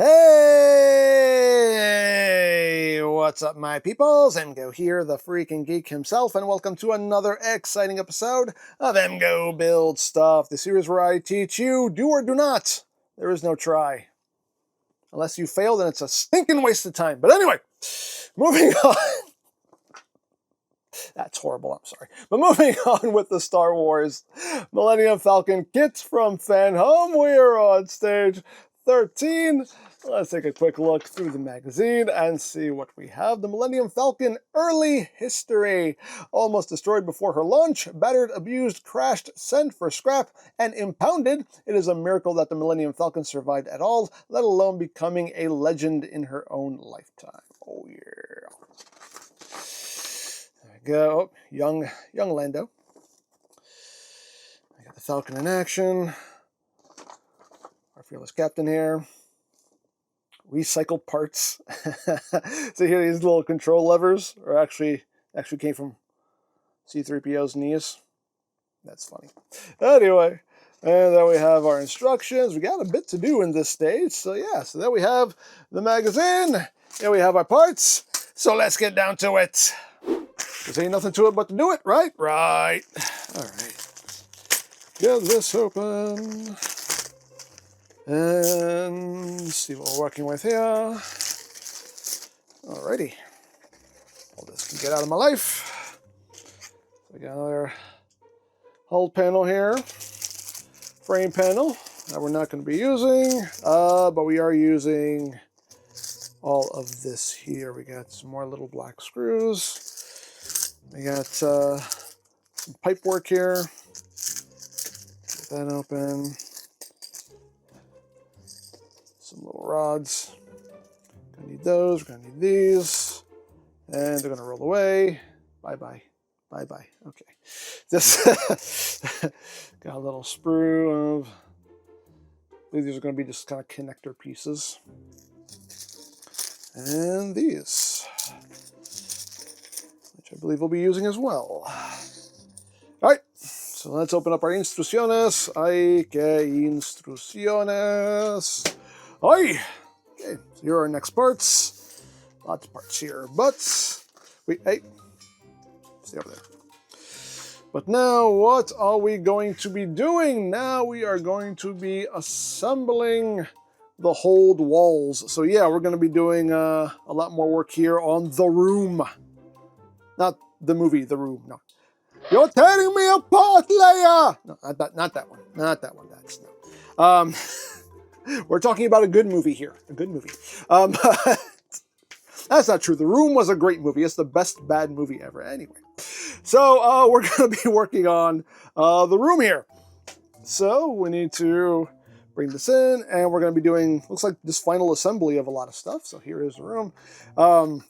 Hey, what's up, my peoples? EmGo here, the freaking geek himself, and welcome to another exciting episode of EmGo Build Stuff, the series where I teach you do or do not. There is no try. Unless you fail, then it's a stinking waste of time. But anyway, moving on. That's horrible, I'm sorry. But moving on with the Star Wars Millennium Falcon kits from Fanhome, we are on stage 13. Let's take a quick look through the magazine and see what we have. The Millennium Falcon early history. Almost destroyed before her launch, battered, abused, crashed, sent for scrap, and impounded. It is a miracle that the Millennium Falcon survived at all, let alone becoming a legend in her own lifetime. Oh yeah. There we go. Oh, young Lando. I got the Falcon in action. Our fearless captain here. Recycled parts. So here, these little control levers are actually came from C-3PO's knees. That's funny. Anyway, and then we have our instructions. We got a bit to do in this stage. So yeah, so then we have the magazine. Here we have our parts. So let's get down to it. There's ain't nothing to it but to do it, right? Right. All right. Get this open. And see what we're working with here. Alrighty. All this can get out of my life. So we got another hull panel here. Frame panel that we're not going to be using. But we are using all of this here. We got some more little black screws. We got some pipe work here. Get that open. Some little rods. Gonna need those, we're gonna need these. And they're gonna roll away. Bye-bye. Bye-bye. Okay. This got a little sprue of, I believe these are gonna be just kind of connector pieces. And these, which I believe we'll be using as well. Alright, so let's open up our instrucciones. Ay, que instrucciones. Oi! Okay, so here are our next parts. Lots of parts here, but wait, hey, stay over there. But now, what are we going to be doing? Now we are going to be assembling the hold walls. So yeah, we're going to be doing a lot more work here on The Room. Not the movie, The Room, no. You're tearing me apart, Leia! No, not that one. Not that one, that's no. We're talking about a good movie here. A good movie. That's not true. The Room was a great movie. It's the best bad movie ever. Anyway. So we're going to be working on The Room here. So we need to bring this in. And we're going to be doing, looks like this final assembly of a lot of stuff. So here is The Room.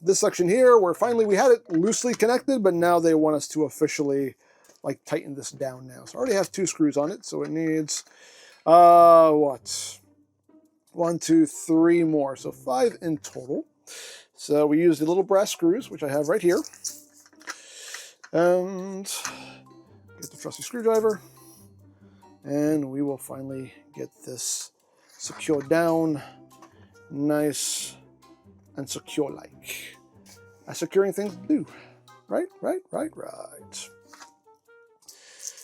This section here, where finally we had it loosely connected. But now they want us to officially like tighten this down now. So I already have 2 screws on it. So it needs, what? 1, 2, 3 more, so 5 in total. So we use the little brass screws, which I have right here. And get the trusty screwdriver. And we will finally get this secured down nice and secure-like. As securing things do. Right.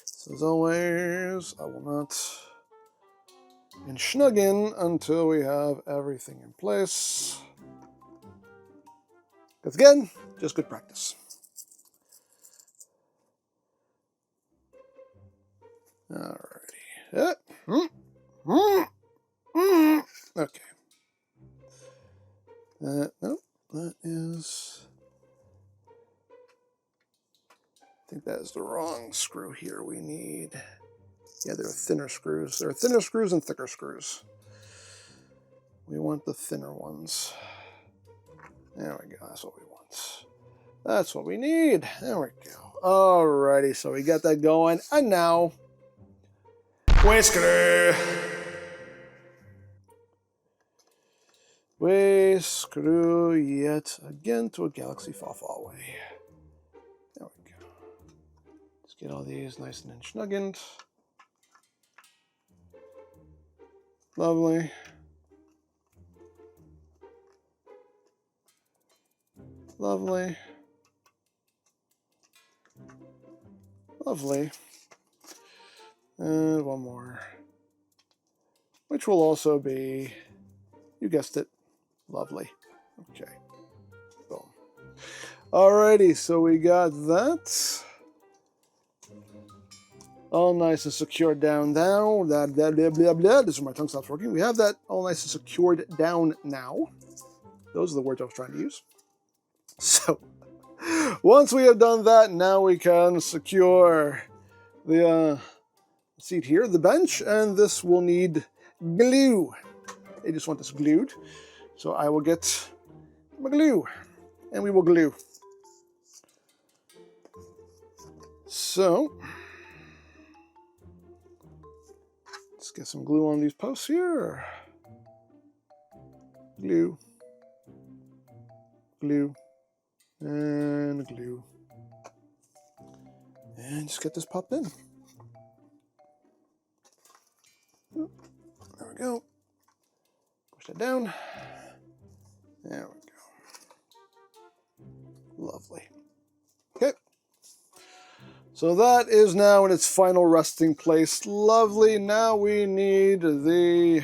So as always, I will not snug in until we have everything in place. Because again, just good practice. Alrighty. Okay. Nope, that is, I think that is the wrong screw here. We need, yeah, there are thinner screws. There are thinner screws and thicker screws. We want the thinner ones. There we go. That's what we want. That's what we need. There we go. Alrighty, so we got that going. And now, we screw. We screw yet again to a galaxy far, far away. There we go. Let's get all these nice and snuggened. Lovely. Lovely. Lovely. And one more. Which will also be, you guessed it, lovely. Okay. Boom. Alrighty, so we got that. All nice and secured down now. Blah, blah, blah, blah, blah. This is where my tongue stops working. We have that all nice and secured down now. Those are the words I was trying to use. So, once we have done that, now we can secure the seat here, the bench, and this will need glue. I just want this glued. So I will get my glue, and we will glue. So, let's get some glue on these posts here. Glue. Glue. And glue. And just get this popped in. There we go. Push that down. There we go. Lovely. Okay. So that is now in its final resting place. Lovely. Now we need the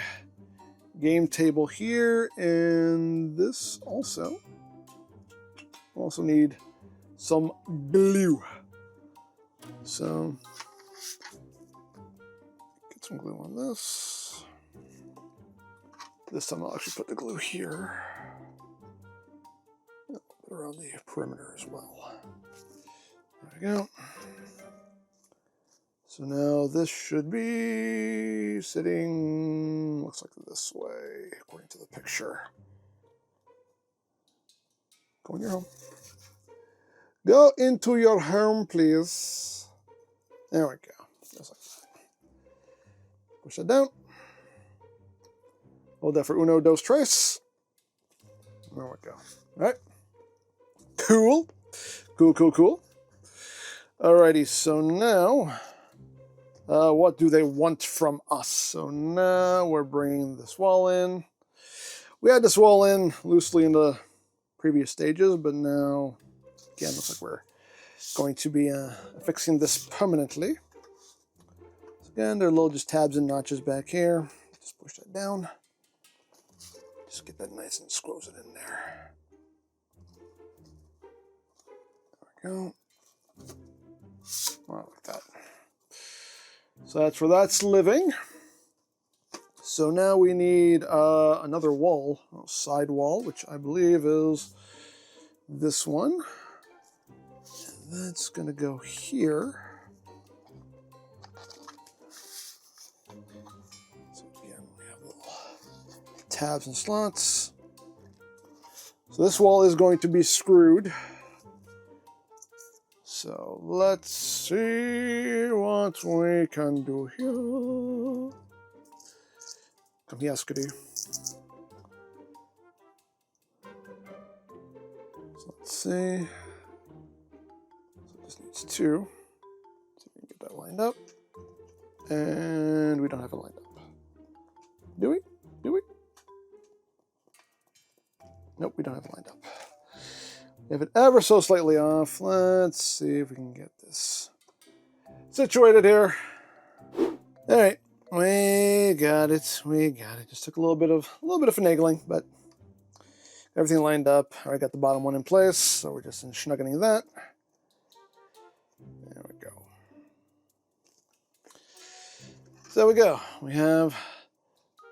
game table here and this also. Also need some glue. So get some glue on this. This time I'll actually put the glue here. Around the perimeter as well. There we go. So now this should be sitting, looks like this way, according to the picture. Go in your home. Go into your home, please. There we go. Just like that. Push that down. Hold that for uno, dos, tres. There we go. All right. Cool. Cool, cool, cool. Alrighty, so now, what do they want from us? So now we're bringing this wall in. We had this wall in loosely in the previous stages, but now, again, looks like we're going to be fixing this permanently. So again, there are little just tabs and notches back here. Just push that down. Just get that nice and squoze it in there. There we go. Well, like that. So that's where that's living. So now we need another wall, a side wall, which I believe is this one. And that's going to go here. So again, we have little tabs and slots. So this wall is going to be screwed. So let's see what we can do here. Come here, Skidoo. So let's see. So this needs two. See if we can get that lined up. And we don't have it lined up. Do we? Do we? Nope, we don't have it lined up. We have it ever so slightly off. Let's see if we can get this situated here. All right, we got it. We got it. Just took a little bit of finagling, but everything lined up. I got the bottom one in place, so we're just snuggling that. There we go. So there we go. We have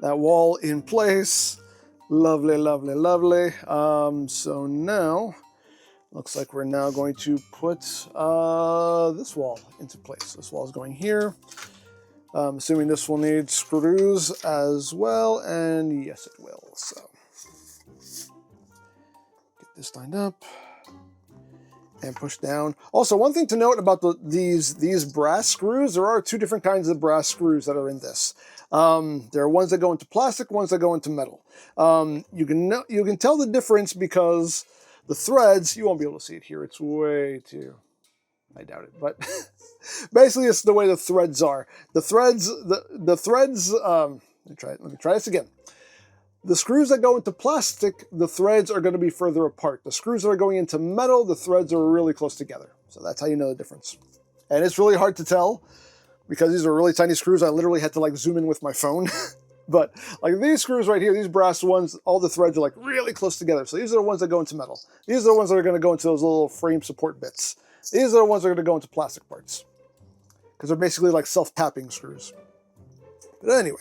that wall in place. Lovely, lovely, lovely. So now, looks like we're now going to put this wall into place. This wall is going here. Assuming this will need screws as well, and yes, it will. So get this lined up and push down. Also, one thing to note about these brass screws, there are two different kinds of brass screws that are in this. There are ones that go into plastic, ones that go into metal. You can tell the difference because the threads, you won't be able to see it here. It's way too, I doubt it, but basically it's the way the threads are. The threads, let me try this again. The screws that go into plastic, the threads are going to be further apart. The screws that are going into metal, the threads are really close together. So that's how you know the difference. And it's really hard to tell because these are really tiny screws. I literally had to like zoom in with my phone. But like these screws right here, these brass ones, all the threads are like really close together. So these are the ones that go into metal. These are the ones that are going to go into those little frame support bits. These are the ones that are going to go into plastic parts because they're basically like self-tapping screws. But anyway.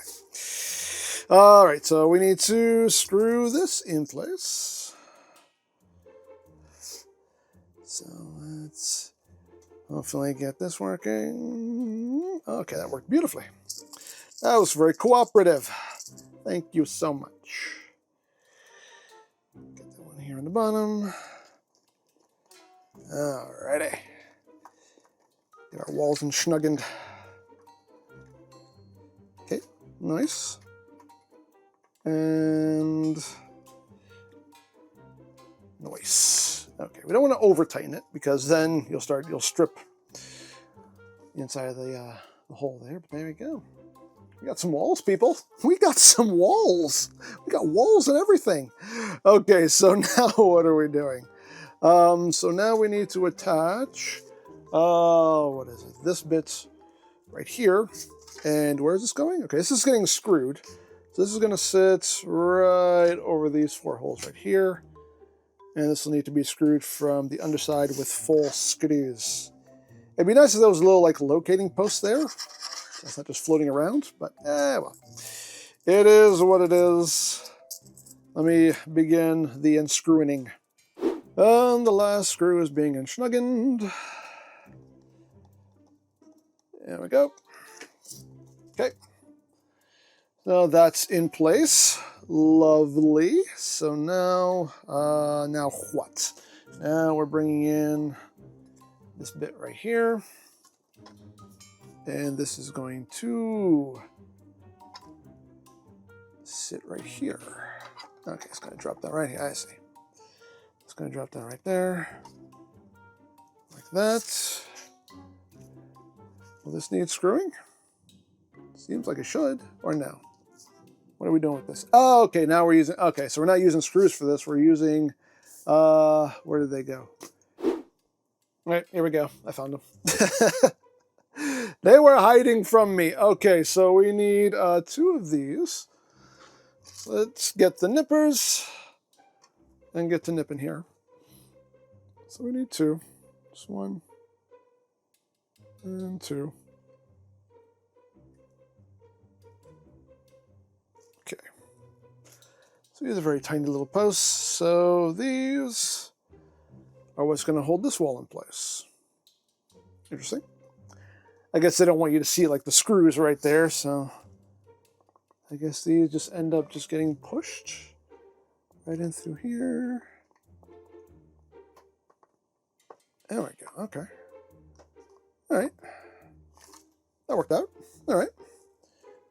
All right, so we need to screw this in place. So let's hopefully get this working. Okay, that worked beautifully. That was very cooperative. Thank you so much. Get that one here on the bottom. Alrighty. Get our walls snuggened. Okay, nice. And nice. Okay, we don't want to over tighten it because then you'll strip the inside of the hole there. But there we go. We got some walls, people. We got some walls. We got walls and everything. Okay, so now what are we doing? So now we need to attach. What is it? This bit's right here. And where is this going? Okay, this is getting screwed. So this is going to sit right over these 4 holes right here. And this will need to be screwed from the underside with full screws. It'd be nice if there was a little like locating post there. So it's not just floating around, but well. It is what it is. Let me begin the unscrewing. And the last screw is being unsnuggened. There we go. Okay. So that's in place. Lovely. So now, now what? Now we're bringing in this bit right here. And this is going to sit right here. Okay, it's going to drop down right here. I see. It's going to drop down right there. Like that. Will this need screwing? Seems like it should. Or no? What are we doing with this? Oh, okay, now we're using, okay, so we're not using screws for this. We're using, where did they go? All right, here we go. I found them. They were hiding from me. Okay, so we need 2 of these. Let's get the nippers and get to nipping here. So we need 2. Just 1 and 2. Okay. So these are very tiny little posts. So these are what's going to hold this wall in place. Interesting. I guess they don't want you to see like the screws right there, so I guess these just end up just getting pushed right in through here. There we go. Okay. All right. That worked out. All right.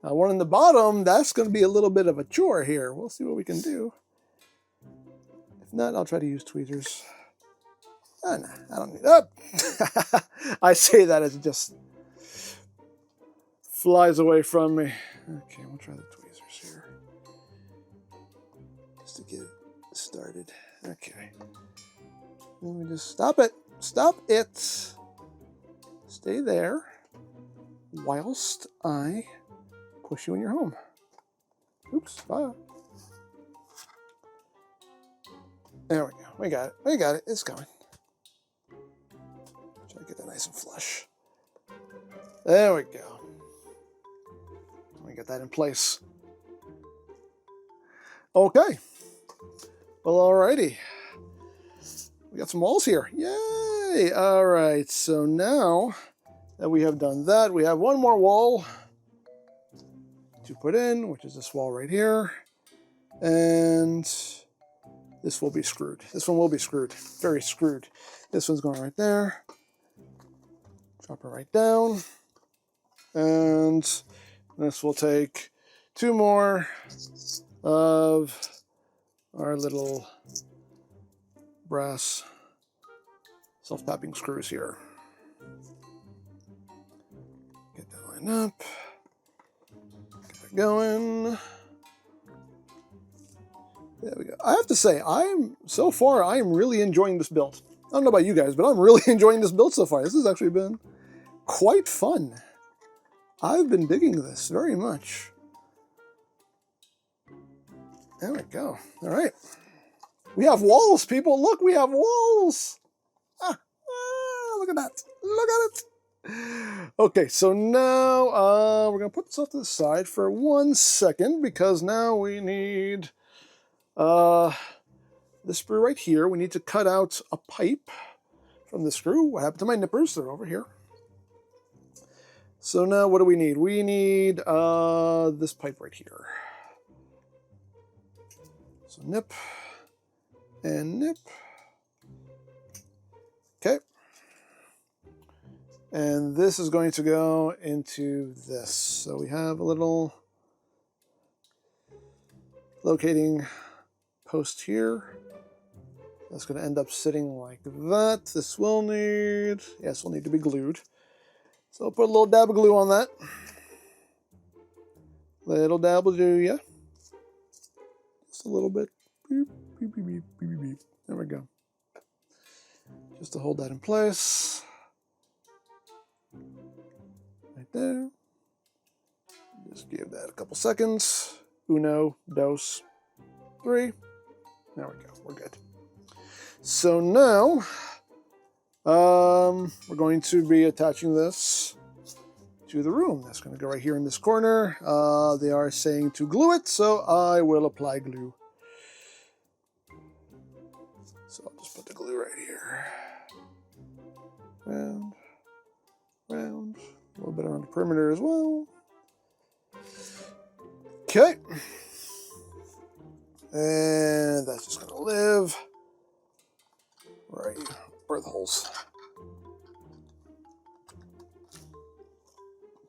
Now, one in the bottom, that's going to be a little bit of a chore here. We'll see what we can do. If not, I'll try to use tweezers. Oh, no, I don't need that. I say that as it just flies away from me. Okay, we'll try the tweezers here. Just to get it started. Okay. Let me just stop it. Stop it. Stay there whilst I push you in your home. Oops, bye. There we go. We got it. We got it. It's going. Try to get that nice and flush. There we go. We got that in place. Okay. Well, alrighty. We got some walls here. Yay! All right. So now that we have done that, we have one more wall to put in, which is this wall right here. And this will be screwed. This one will be screwed. Very screwed. This one's going right there. Drop it right down. And this will take 2 more of our little brass self-tapping screws here. Get that lined up. Get that going. There we go. I have to say, so far, I am really enjoying this build. I don't know about you guys, but I'm really enjoying this build so far. This has actually been quite fun. I've been digging this very much. There we go. All right. We have walls, people. Look, we have walls. Look at that. Look at it. Okay, so now we're going to put this off to the side for 1 second because now we need this screw right here. We need to cut out a pipe from the screw. What happened to my nippers? They're over here. So now what do we need? We need this pipe right here. So nip and nip. Okay. And this is going to go into this. So we have a little locating post here. That's going to end up sitting like that. This will need, yes, will need to be glued. So I'll put a little dab of glue on that. Little dab will do ya. Just a little bit. Beep, beep, beep, beep, beep, beep. There we go. Just to hold that in place. Right there. Just give that a couple seconds. Uno, dos, three. There we go. We're good. So now, we're going to be attaching this to the room. That's going to go right here in this corner. They are saying to glue it, so I will apply glue. So I'll just put the glue right here. Round, round. A little bit around the perimeter as well. Okay. And that's just going to live right where the holes.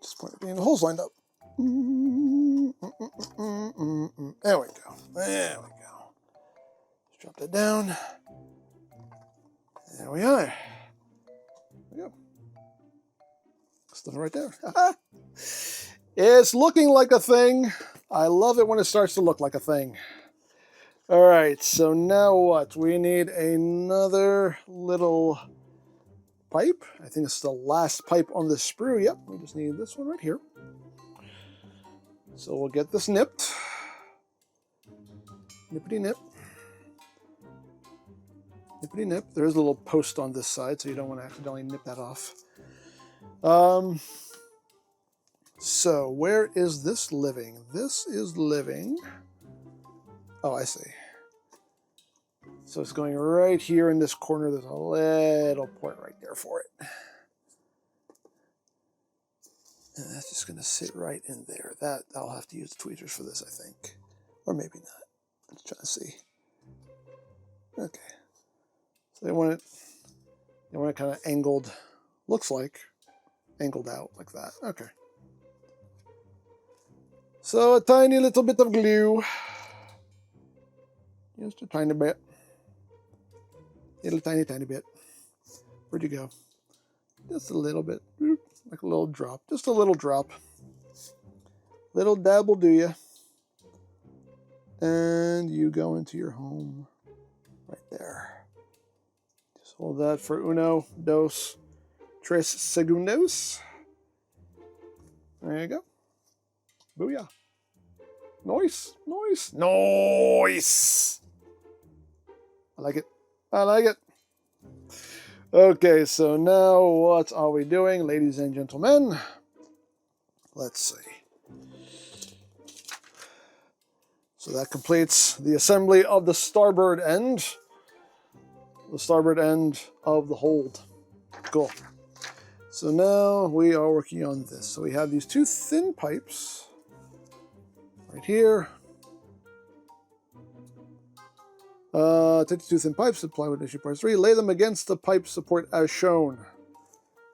Just point it being the holes lined up. There we go. There we go. Just drop that down. There we are. There we go. Stuff right there. It's looking like a thing. I love it when it starts to look like a thing. All right, so now what? We need another little pipe. I think it's the last pipe on the sprue. Yep, we just need this one right here. So we'll get this nipped. Nippity nip. Nippity nip. There's a little post on this side, so you don't want to accidentally nip that off. So where is this living? This is living. Oh, I see. So it's going right here in this corner. There's a little port right there for it. And that's just going to sit right in there. I'll have to use the tweezers for this, I think. Or maybe not. Let's try to see. Okay. So they want it kind of angled, looks like, angled out like that. Okay. So a tiny little bit of glue. Just a tiny bit. Little tiny bit. Where'd you go? Just a little bit. Like a little drop. Just a little drop. Little dab will do ya. And you go into your home right there. Just hold that for uno, dos, tres segundos. There you go. Booyah. Nice, nice, nice. I like it. I like it. Okay, so now what are we doing, ladies and gentlemen? Let's see. So that completes the assembly of the starboard end. The starboard end of the hold. Cool. So now we are working on this. So we have these two thin pipes right here. Take the two thin pipes, apply with issue part 3, lay them against the pipe support as shown.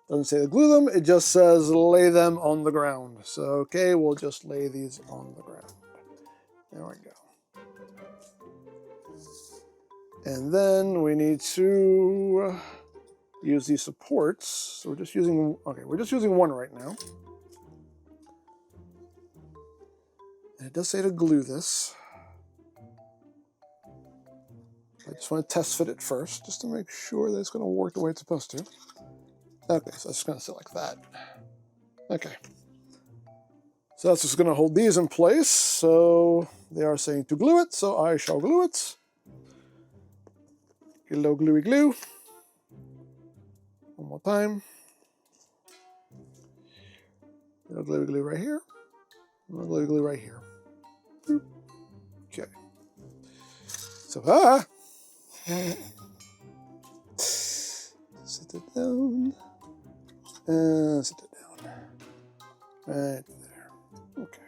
Doesn't say to glue them, it just says lay them on the ground. So, okay, we'll just lay these on the ground. There we go. And then we need to use these supports. So we're just using one right now. And it does say to glue this. just want to test fit it first, just to make sure that it's going to work the way it's supposed to. Okay, so it's going to sit like that. Okay. So that's just going to hold these in place. So they are saying to glue it, so I shall glue it. Get a little gluey glue. One more time. A little gluey glue right here. A little gluey glue right here. Okay. So, sit it down. And sit it down. Right there. Okay.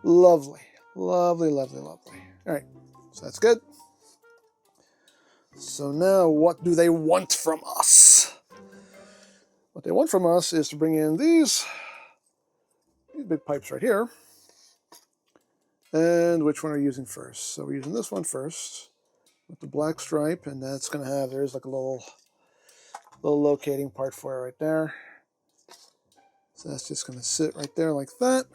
Lovely. Lovely, lovely, lovely. All right. So that's good. So now what do they want from us? What they want from us is to bring in these big pipes right here. And which one are we using first? So we're using this one first with the black stripe, and that's going to have, there's like a little locating part for it right there. So that's just going to sit right there like that.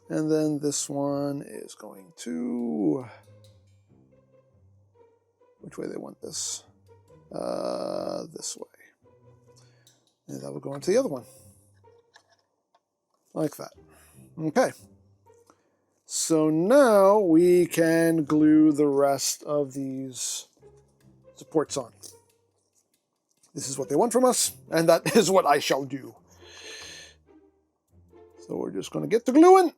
And then this one is going to, which way they want this? This way. And that will go into the other one. Like that. Okay. So now we can glue the rest of these supports on. This is what they want from us, and that is what I shall do. So we're just going to get the glue in.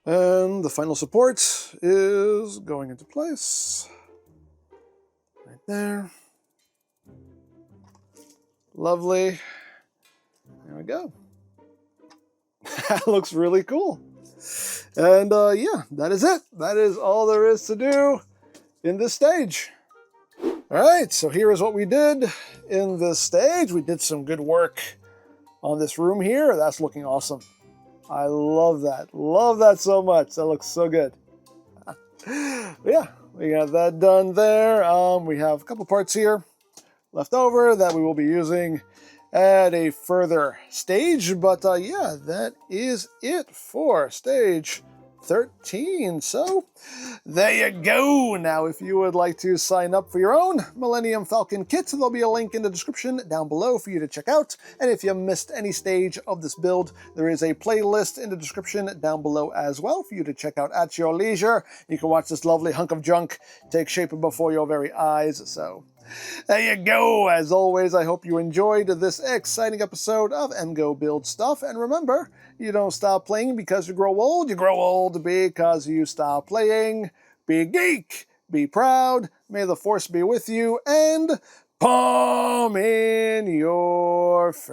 And the final support is going into place. Right there. Lovely. There we go. That looks really cool. And yeah, that is it. That is all there is to do in this stage. All right, so here is what we did in this stage. We did some good work on this room here. That's looking awesome. I love that. Love that so much. That looks so good. Yeah, we got that done there. We have a couple parts here left over that we will be using at a further stage. But yeah, that is it for stage 13. So there you go. Now, if you would like to sign up for your own Millennium Falcon kit, there'll be a link in the description down below for you to check out. And if you missed any stage of this build, there is a playlist in the description down below as well for you to check out at your leisure. You can watch this lovely hunk of junk take shape before your very eyes. So there you go. As always, I hope you enjoyed this exciting episode of EmGo Build Stuff. And remember, you don't stop playing because you grow old. You grow old because you stop playing. Be a geek. Be proud. May the force be with you. And palm in your face.